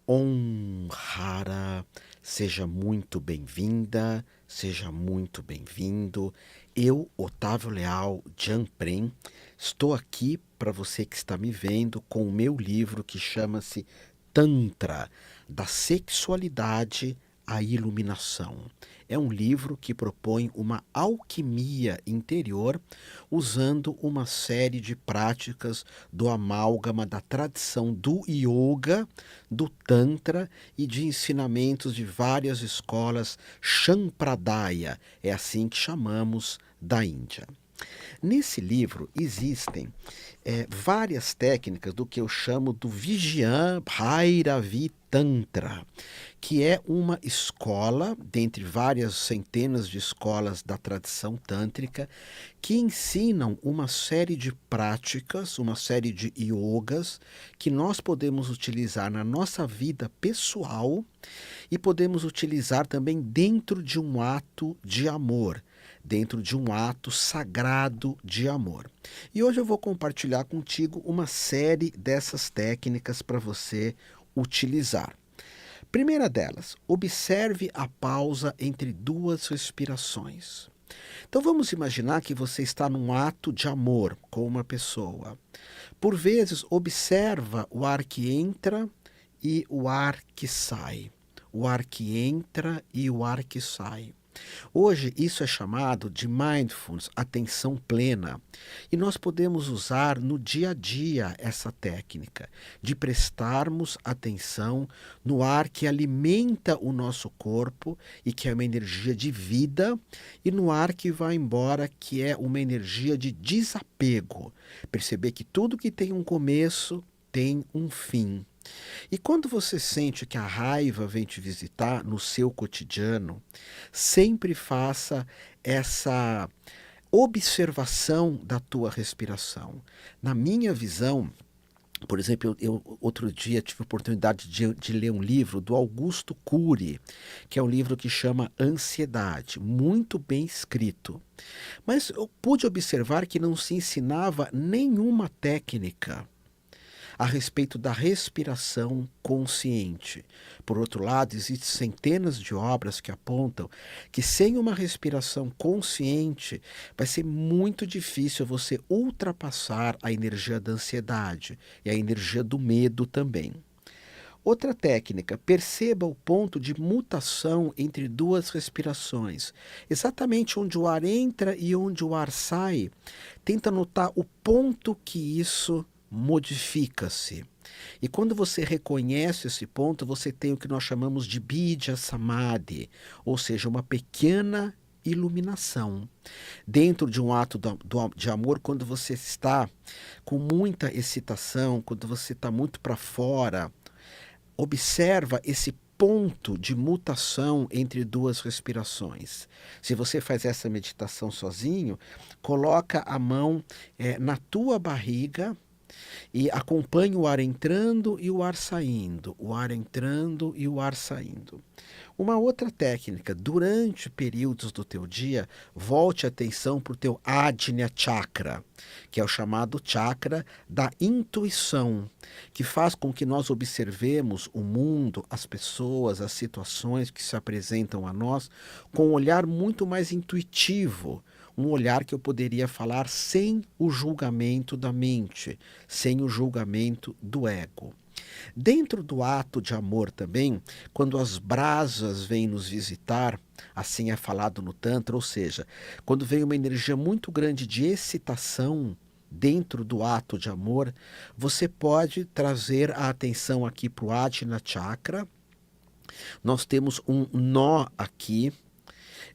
Om Hara, seja muito bem-vinda, seja muito bem-vindo. Eu, Otávio Leal Janprem, estou aqui para você que está me vendo com o meu livro que chama-se Tantra, da sexualidade à iluminação. É um livro que propõe uma alquimia interior usando uma série de práticas do amálgama da tradição do yoga, do tantra e de ensinamentos de várias escolas Sampradaya, é assim que chamamos, da Índia. Nesse livro existem várias técnicas do que eu chamo do Vijñana Bhairavi Tantra, que é uma escola, dentre várias centenas de escolas da tradição tântrica, que ensinam uma série de práticas, uma série de yogas, que nós podemos utilizar na nossa vida pessoal e podemos utilizar também dentro de um ato de amor, dentro de um ato sagrado de amor. E hoje eu vou compartilhar contigo uma série dessas técnicas para você utilizar. Primeira delas, observe a pausa entre duas respirações. Então vamos imaginar que você está num ato de amor com uma pessoa. Por vezes, observa o ar que entra e o ar que sai. O ar que entra e o ar que sai. Hoje isso é chamado de mindfulness, atenção plena, e nós podemos usar no dia a dia essa técnica de prestarmos atenção no ar que alimenta o nosso corpo e que é uma energia de vida, e no ar que vai embora, que é uma energia de desapego. Perceber que tudo que tem um começo tem um fim. E quando você sente que a raiva vem te visitar no seu cotidiano, sempre faça essa observação da tua respiração. Na minha visão, por exemplo, eu outro dia tive a oportunidade de ler um livro do Augusto Cury, que é um livro que chama Ansiedade, muito bem escrito. Mas eu pude observar que não se ensinava nenhuma técnica a respeito da respiração consciente. Por outro lado, existem centenas de obras que apontam que sem uma respiração consciente vai ser muito difícil você ultrapassar a energia da ansiedade e a energia do medo também. Outra técnica, perceba o ponto de mutação entre duas respirações. Exatamente onde o ar entra e onde o ar sai, tenta notar o ponto que isso modifica-se. E quando você reconhece esse ponto, você tem o que nós chamamos de Bija Samadhi, ou seja, uma pequena iluminação. Dentro de um ato de amor, quando você está com muita excitação, quando você está muito para fora, observa esse ponto de mutação entre duas respirações. Se você faz essa meditação sozinho, coloca a mão na tua barriga e acompanhe o ar entrando e o ar saindo, o ar entrando e o ar saindo. Uma outra técnica, durante períodos do teu dia, volte a atenção para o teu Ajna Chakra, que é o chamado chakra da intuição, que faz com que nós observemos o mundo, as pessoas, as situações que se apresentam a nós com um olhar muito mais intuitivo, um olhar que eu poderia falar sem o julgamento da mente, sem o julgamento do ego. Dentro do ato de amor também, quando as brasas vêm nos visitar, assim é falado no Tantra, ou seja, quando vem uma energia muito grande de excitação dentro do ato de amor, você pode trazer a atenção aqui para o Ajna Chakra. Nós temos um nó aqui,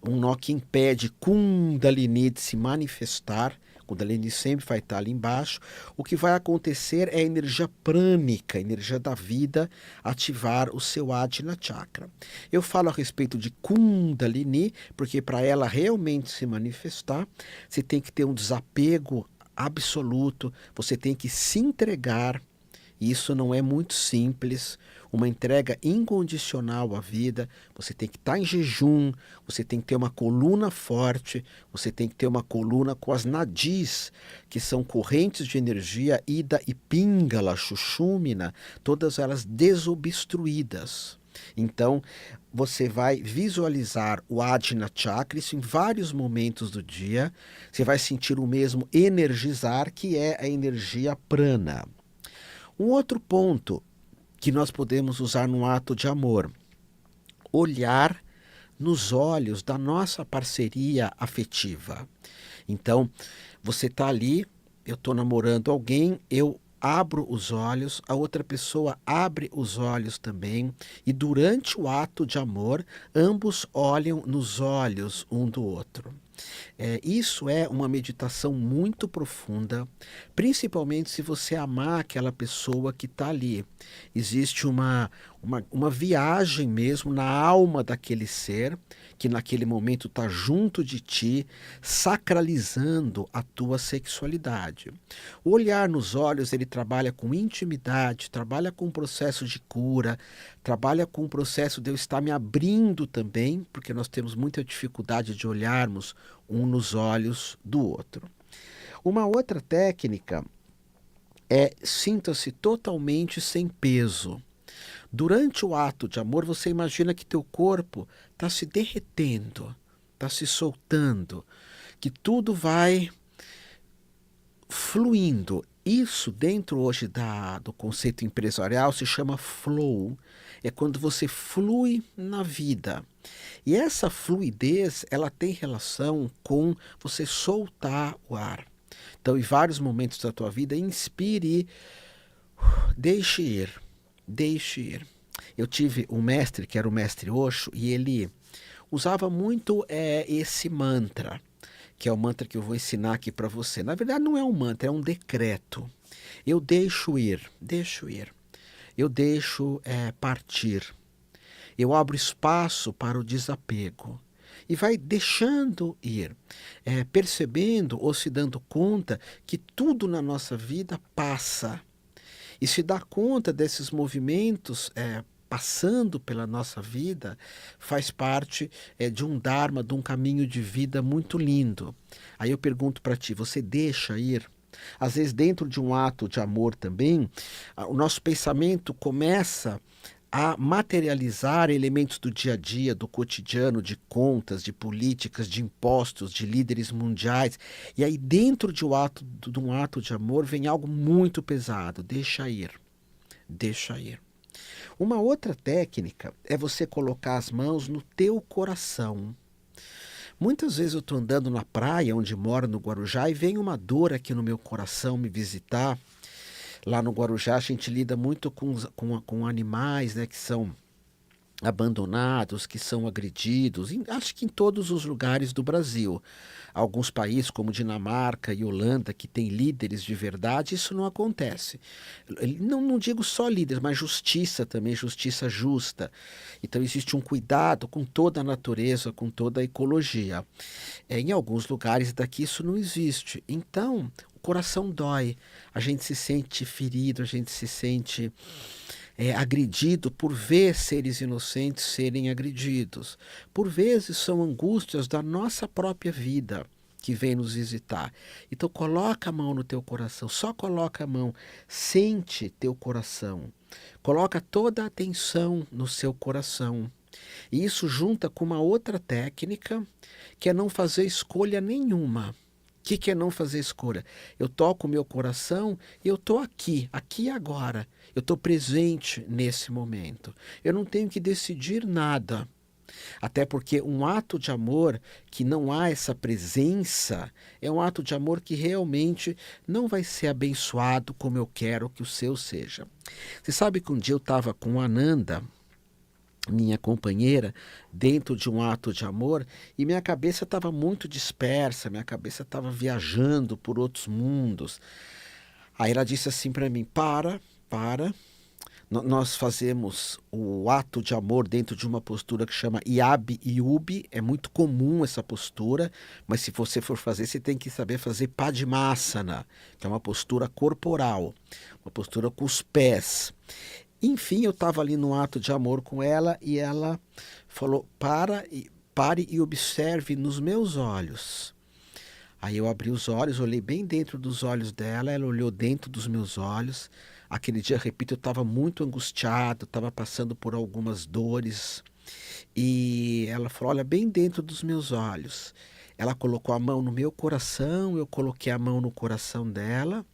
um nó que impede Kundalini de se manifestar. Kundalini sempre vai estar ali embaixo. O que vai acontecer é a energia prânica, a energia da vida, ativar o seu Ajna Chakra. Eu falo a respeito de Kundalini, porque para ela realmente se manifestar, você tem que ter um desapego absoluto, você tem que se entregar E isso não é muito simples. Uma entrega incondicional à vida, você tem que estar em jejum, você tem que ter uma coluna forte, você tem que ter uma coluna com as nadis, que são correntes de energia, Ida e Pingala, Sushumna, todas elas desobstruídas. Então, você vai visualizar o Ajna Chakra, isso em vários momentos do dia. Você vai sentir o mesmo energizar, que é a energia prana. Um outro ponto que nós podemos usar num ato de amor, olhar nos olhos da nossa parceria afetiva. Então, você está ali, eu estou namorando alguém, eu abro os olhos, a outra pessoa abre os olhos também, e durante o ato de amor, ambos olham nos olhos um do outro. Isso é uma meditação muito profunda, principalmente se você amar aquela pessoa que está ali. Existe uma viagem mesmo na alma daquele ser, que naquele momento está junto de ti, sacralizando a tua sexualidade. O olhar nos olhos, ele trabalha com intimidade, trabalha com o processo de cura, trabalha com o processo de eu estar me abrindo também, porque nós temos muita dificuldade de olharmos um nos olhos do outro. Uma outra técnica é sinta-se totalmente sem peso. Durante o ato de amor, você imagina que teu corpo está se derretendo, está se soltando, que tudo vai fluindo. Isso dentro hoje do conceito empresarial se chama flow. É quando você flui na vida. E essa fluidez, ela tem relação com você soltar o ar. Então, em vários momentos da tua vida, inspire, deixe ir, deixe ir. Eu tive um mestre, que era o mestre Osho, e ele usava muito esse mantra, que é o mantra que eu vou ensinar aqui para você. Na verdade, não é um mantra, é um decreto. Eu deixo ir, deixo ir. Eu deixo partir. Eu abro espaço para o desapego. E vai deixando ir, percebendo ou se dando conta que tudo na nossa vida passa. E se dar conta desses movimentos passando pela nossa vida faz parte de um dharma, de um caminho de vida muito lindo. Aí eu pergunto para ti, você deixa ir? Às vezes dentro de um ato de amor também, o nosso pensamento começa a materializar elementos do dia a dia, do cotidiano, de contas, de políticas, de impostos, de líderes mundiais. E aí dentro de um ato de amor vem algo muito pesado. Deixa ir. Deixa ir. Uma outra técnica é você colocar as mãos no teu coração. Muitas vezes eu estou andando na praia, onde moro, no Guarujá, e vem uma dor aqui no meu coração me visitar. Lá no Guarujá a gente lida muito com animais, né, que são abandonados, que são agredidos, acho que em todos os lugares do Brasil. Alguns países como Dinamarca e Holanda, que têm líderes de verdade, isso não acontece. Não digo só líderes, mas justiça também, justiça justa. Então existe um cuidado com toda a natureza, com toda a ecologia. Em alguns lugares daqui isso não existe. Então o coração dói, a gente se sente ferido, a gente se sente agredido por ver seres inocentes serem agredidos. Por vezes são angústias da nossa própria vida que vem nos visitar. Então coloca a mão no teu coração, só coloca a mão, sente teu coração. Coloca toda a atenção no seu coração. E isso junta com uma outra técnica, que é não fazer escolha nenhuma. O que é não fazer escolha? Eu toco o meu coração e eu estou aqui e agora. Eu estou presente nesse momento. Eu não tenho que decidir nada. Até porque um ato de amor que não há essa presença é um ato de amor que realmente não vai ser abençoado como eu quero que o seu seja. Você sabe que um dia eu estava com a Ananda, minha companheira, dentro de um ato de amor, e minha cabeça estava muito dispersa, minha cabeça estava viajando por outros mundos. Aí ela disse assim para mim, para, Nós fazemos o ato de amor dentro de uma postura que chama Yabi Yubi. É muito comum essa postura, mas se você for fazer, você tem que saber fazer Padmasana, que é uma postura corporal, uma postura com os pés. Enfim, eu estava ali no ato de amor com ela e ela falou: pare e observe nos meus olhos. Aí eu abri os olhos, olhei bem dentro dos olhos dela, ela olhou dentro dos meus olhos. Aquele dia, repito, eu estava muito angustiado, estava passando por algumas dores. E ela falou: olha, bem dentro dos meus olhos. Ela colocou a mão no meu coração, eu coloquei a mão no coração dela.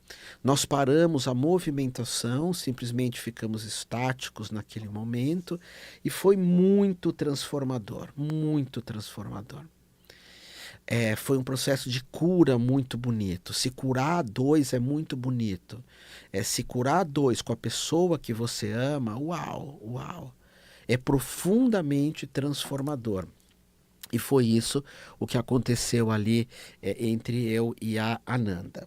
Nós paramos a movimentação, simplesmente ficamos estáticos naquele momento. E foi muito transformador, muito transformador. Foi um processo de cura muito bonito. Se curar a dois é muito bonito. Se curar a dois com a pessoa que você ama, uau, uau. É profundamente transformador. E foi isso o que aconteceu ali entre eu e a Ananda.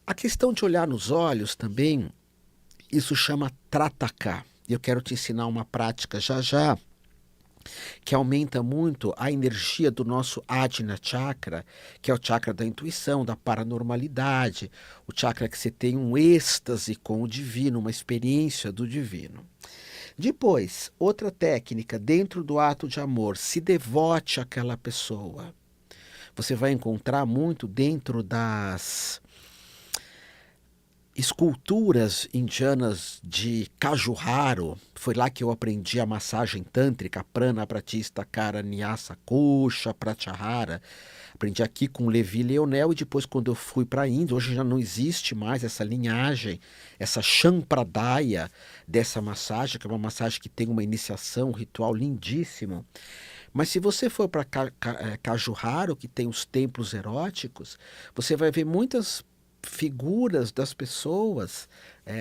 A questão de olhar nos olhos também, isso chama Trataka. Eu quero te ensinar uma prática já já, que aumenta muito a energia do nosso Ajna Chakra, que é o chakra da intuição, da paranormalidade, o chakra que você tem um êxtase com o divino, uma experiência do divino. Depois, outra técnica, dentro do ato de amor, se devote àquela pessoa. Você vai encontrar muito dentro das esculturas indianas de Kajuraro. Foi lá que eu aprendi a massagem tântrica, Prana Pratista Karanyasa Kosha Pratyahara. Aprendi aqui com Levi Leonel e depois quando eu fui para a Índia, hoje já não existe mais essa linhagem, essa Champradaya dessa massagem, que é uma massagem que tem uma iniciação, um ritual lindíssimo. Mas se você for para Kajuraro, que tem os templos eróticos, você vai ver muitas figuras das pessoas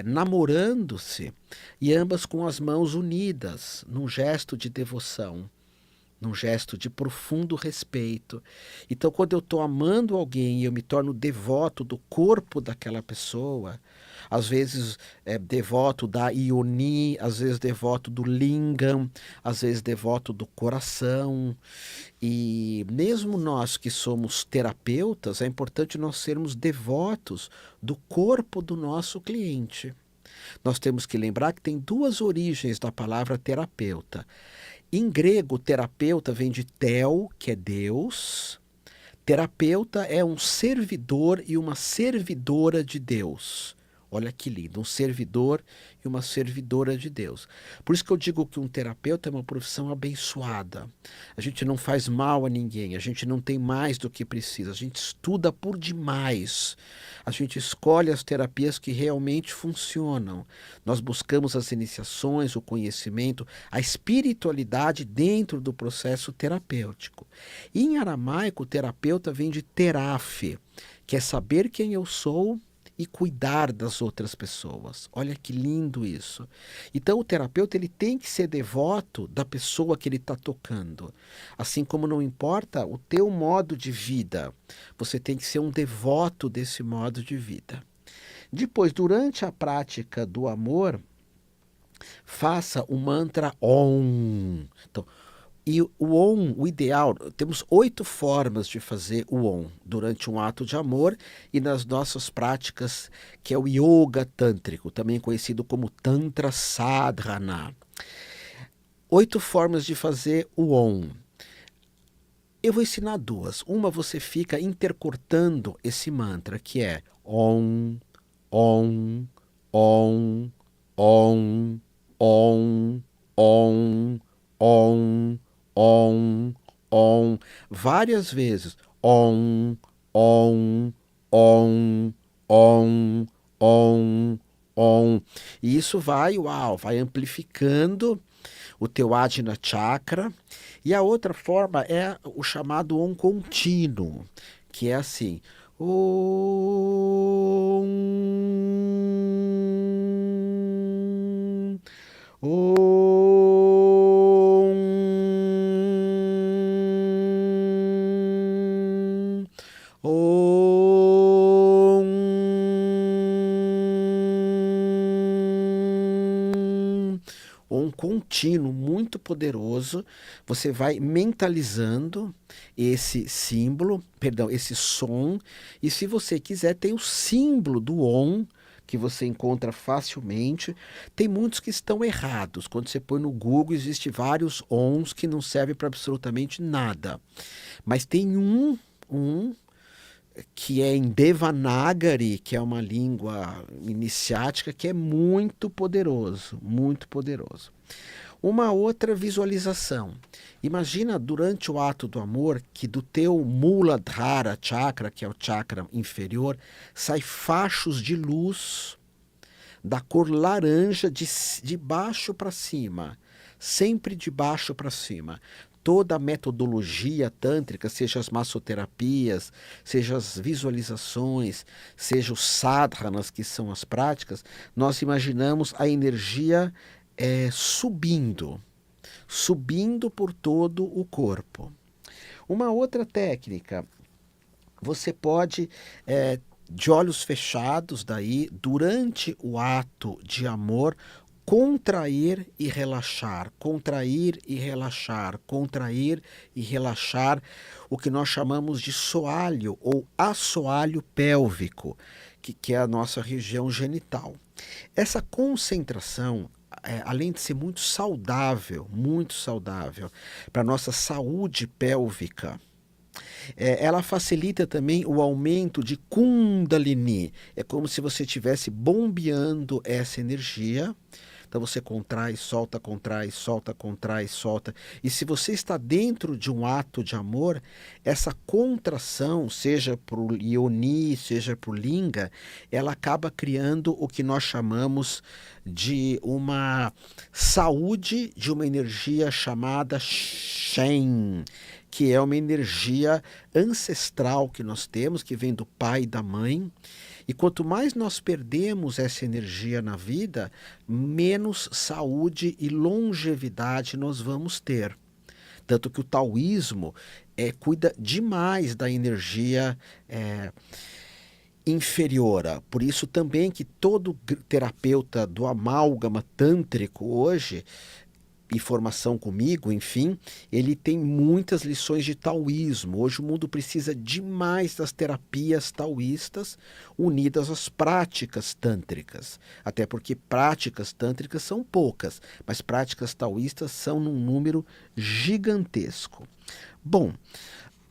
namorando-se e ambas com as mãos unidas, num gesto de devoção, num gesto de profundo respeito. Então, quando eu estou amando alguém e eu me torno devoto do corpo daquela pessoa, às vezes devoto da Ioni, às vezes devoto do Lingam, às vezes devoto do coração. E mesmo nós que somos terapeutas, é importante nós sermos devotos do corpo do nosso cliente. Nós temos que lembrar que tem duas origens da palavra terapeuta. Em grego, terapeuta vem de tel, que é Deus. Terapeuta é um servidor e uma servidora de Deus. Olha que lindo, um servidor e uma servidora de Deus. Por isso que eu digo que um terapeuta é uma profissão abençoada. A gente não faz mal a ninguém, a gente não tem mais do que precisa, a gente estuda por demais. A gente escolhe as terapias que realmente funcionam. Nós buscamos as iniciações, o conhecimento, a espiritualidade dentro do processo terapêutico. E em aramaico, o terapeuta vem de terafe, que é saber quem eu sou e cuidar das outras pessoas. Olha que lindo isso. Então o terapeuta ele tem que ser devoto da pessoa que ele está tocando. Assim como não importa o teu modo de vida, você tem que ser um devoto desse modo de vida. Depois, durante a prática do amor, faça o mantra Om. Então, e o Om, o ideal, temos 8 formas de fazer o Om durante um ato de amor e nas nossas práticas, que é o Yoga Tântrico, também conhecido como Tantra Sadhana. 8 formas de fazer o Om. Eu vou ensinar 2. Uma você fica intercortando esse mantra, que é Om, Om, Om, Om, Om, Om, Om, Om, Om, várias vezes. Om, Om, Om, Om, Om, Om. E isso vai, uau, vai amplificando o teu Ajna Chakra. E a outra forma é o chamado Om contínuo, que é assim. Om, Om, Om, ou um contínuo muito poderoso. Você vai mentalizando esse símbolo, perdão, esse som, e se você quiser, tem o símbolo do Om, que você encontra facilmente. Tem muitos que estão errados. Quando você põe no Google, existe vários OMs que não servem para absolutamente nada. Mas tem um que é em Devanagari, que é uma língua iniciática, que é muito poderoso, muito poderoso. Uma outra visualização. Imagina durante o ato do amor que do teu Muladhara chakra, que é o chakra inferior, sai fachos de luz da cor laranja de baixo para cima, sempre de baixo para cima. Toda a metodologia tântrica, seja as massoterapias, seja as visualizações, seja os sadhanas, que são as práticas, nós imaginamos a energia subindo por todo o corpo. Uma outra técnica, você pode, de olhos fechados, daí, durante o ato de amor, contrair e relaxar, contrair e relaxar, contrair e relaxar, o que nós chamamos de soalho ou assoalho pélvico, que é a nossa região genital. Essa concentração, além de ser muito saudável para a nossa saúde pélvica, ela facilita também o aumento de Kundalini. É como se você estivesse bombeando essa energia. Então você contrai, solta, contrai, solta, contrai, solta. E se você está dentro de um ato de amor, essa contração, seja por Yoni, seja por Linga, ela acaba criando o que nós chamamos de uma saúde de uma energia chamada Shen, que é uma energia ancestral que nós temos, que vem do pai e da mãe. E quanto mais nós perdemos essa energia na vida, menos saúde e longevidade nós vamos ter. Tanto que o taoísmo cuida demais da energia inferior. Por isso também que todo terapeuta do amálgama tântrico hoje, e formação comigo, enfim, ele tem muitas lições de taoísmo. Hoje o mundo precisa demais das terapias taoístas unidas às práticas tântricas. Até porque práticas tântricas são poucas, mas práticas taoístas são num número gigantesco. Bom,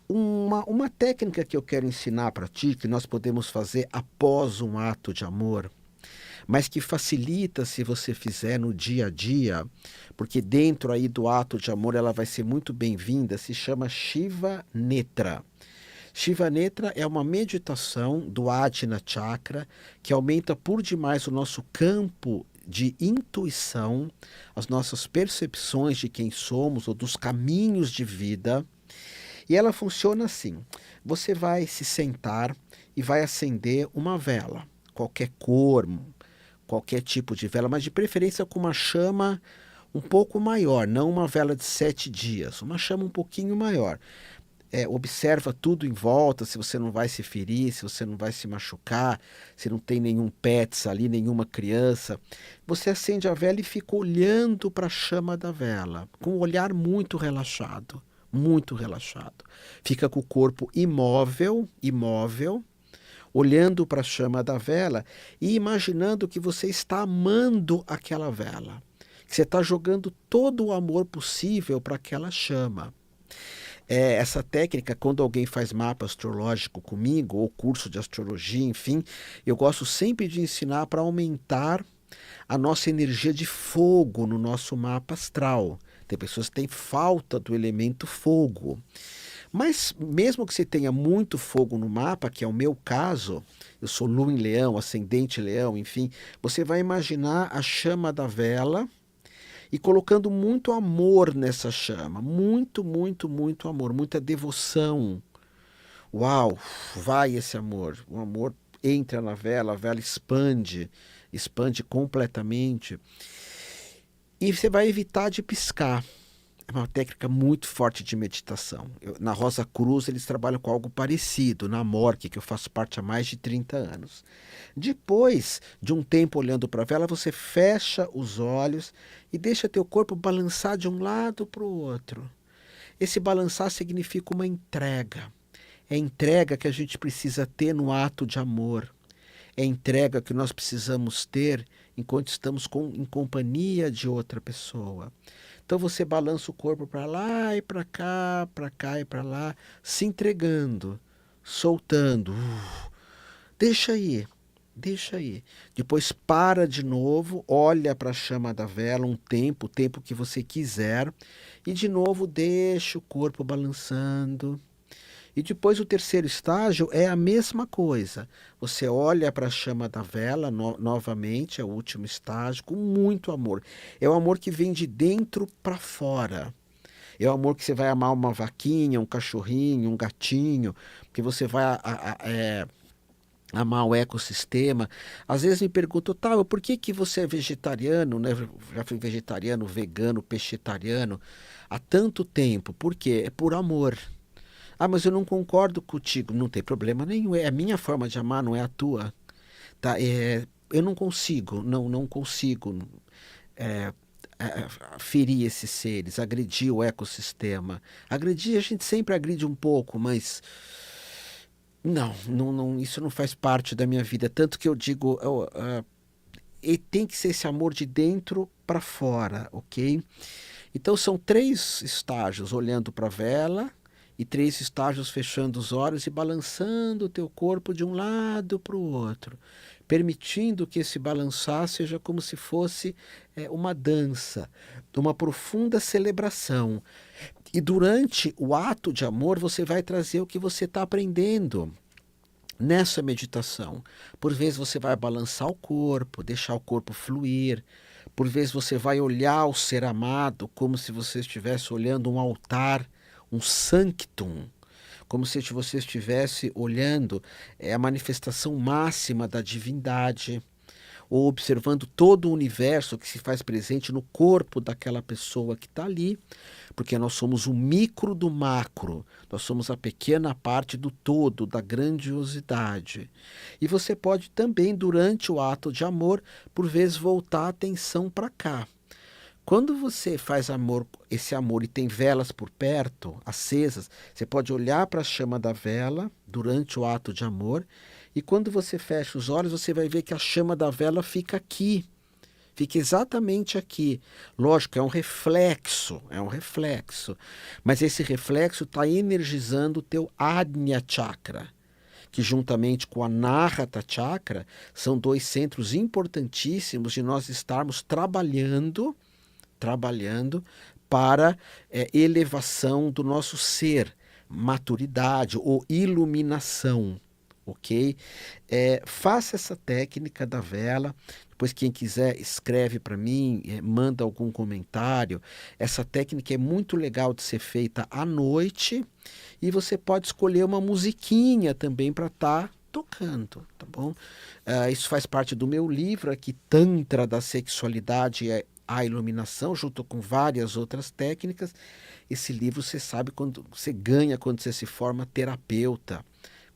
uma técnica que eu quero ensinar para ti, que nós podemos fazer após um ato de amor, mas que facilita se você fizer no dia a dia, porque dentro aí do ato de amor ela vai ser muito bem-vinda, se chama Shiva Netra. Shiva Netra é uma meditação do Ajna Chakra que aumenta por demais o nosso campo de intuição, as nossas percepções de quem somos ou dos caminhos de vida. E ela funciona assim: você vai se sentar e vai acender uma vela, qualquer cor, qualquer tipo de vela, mas de preferência com uma chama um pouco maior, não uma vela de 7 dias, uma chama um pouquinho maior. Observa tudo em volta, se você não vai se ferir, se você não vai se machucar, se não tem nenhum pets ali, nenhuma criança. Você acende a vela e fica olhando para a chama da vela, com um olhar muito relaxado, muito relaxado. Fica com o corpo imóvel, olhando para a chama da vela e imaginando que você está amando aquela vela, que você está jogando todo o amor possível para aquela chama. Essa técnica, quando alguém faz mapa astrológico comigo, ou curso de astrologia, enfim, eu gosto sempre de ensinar para aumentar a nossa energia de fogo no nosso mapa astral. Tem pessoas que têm falta do elemento fogo. Mas mesmo que você tenha muito fogo no mapa, que é o meu caso, eu sou lua em leão, ascendente leão, enfim, você vai imaginar a chama da vela e colocando muito amor nessa chama, muito, muito, muito amor, muita devoção. Uau, vai esse amor, o amor entra na vela, a vela expande completamente. E você vai evitar de piscar. É uma técnica muito forte de meditação. Na Rosa Cruz eles trabalham com algo parecido, na Morque, que eu faço parte há mais de 30 anos. Depois de um tempo olhando para a vela, você fecha os olhos e deixa teu corpo balançar de um lado para o outro. Esse balançar significa uma entrega. É a entrega que a gente precisa ter no ato de amor. É a entrega que nós precisamos ter enquanto estamos em companhia de outra pessoa. Então você balança o corpo para lá e para cá e para lá, se entregando, soltando. Deixa aí, deixa aí. Depois para de novo, olha para a chama da vela um tempo, o tempo que você quiser, e de novo deixa o corpo balançando. E depois o terceiro estágio é a mesma coisa. Você olha para a chama da vela novamente, é o último estágio, com muito amor. É o amor que vem de dentro para fora. É o amor que você vai amar uma vaquinha, um cachorrinho, um gatinho, que você vai amar o ecossistema. Às vezes me perguntam, Otávio, por que você é vegetariano, né? Já fui vegetariano, vegano, peixetariano há tanto tempo? Por quê? É por amor. Ah, mas eu não concordo contigo. Não tem problema nenhum. É a minha forma de amar, não é a tua. Tá? Eu não consigo, não consigo é, ferir esses seres, agredir o ecossistema. Agredir, a gente sempre agride um pouco, mas não, isso não faz parte da minha vida. Tanto que eu digo, e tem que ser esse amor de dentro para fora, ok? Então são 3 estágios, olhando para a vela, e 3 estágios fechando os olhos e balançando o teu corpo de um lado para o outro, permitindo que esse balançar seja como se fosse uma dança, uma profunda celebração. E durante o ato de amor você vai trazer o que você está aprendendo nessa meditação. Por vezes você vai balançar o corpo, deixar o corpo fluir. Por vezes você vai olhar o ser amado como se você estivesse olhando um altar, um sanctum, como se você estivesse olhando a manifestação máxima da divindade, ou observando todo o universo que se faz presente no corpo daquela pessoa que está ali, porque nós somos o micro do macro, nós somos a pequena parte do todo, da grandiosidade. E você pode também, durante o ato de amor, por vezes voltar a atenção para cá. Quando você faz amor, esse amor, e tem velas por perto, acesas, você pode olhar para a chama da vela durante o ato de amor, e quando você fecha os olhos, você vai ver que a chama da vela fica aqui, fica exatamente aqui. Lógico, é um reflexo, mas esse reflexo está energizando o teu Ajna Chakra, que juntamente com a Anahata Chakra, são 2 centros importantíssimos de nós estarmos trabalhando para elevação do nosso ser, maturidade ou iluminação, ok? Faça essa técnica da vela. Depois, quem quiser, escreve para mim, manda algum comentário. Essa técnica é muito legal de ser feita à noite, e você pode escolher uma musiquinha também para estar tocando, tá bom? Isso faz parte do meu livro aqui, Tantra da Sexualidade a Iluminação, junto com várias outras técnicas. Esse livro você sabe quando você ganha, quando você se forma terapeuta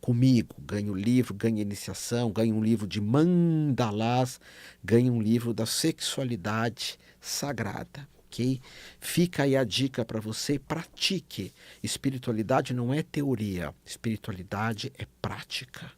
comigo. Ganha o livro, ganha iniciação, ganha um livro de mandalás, ganha um livro da sexualidade sagrada. Ok? Fica aí a dica para você, pratique. Espiritualidade não é teoria, espiritualidade é prática.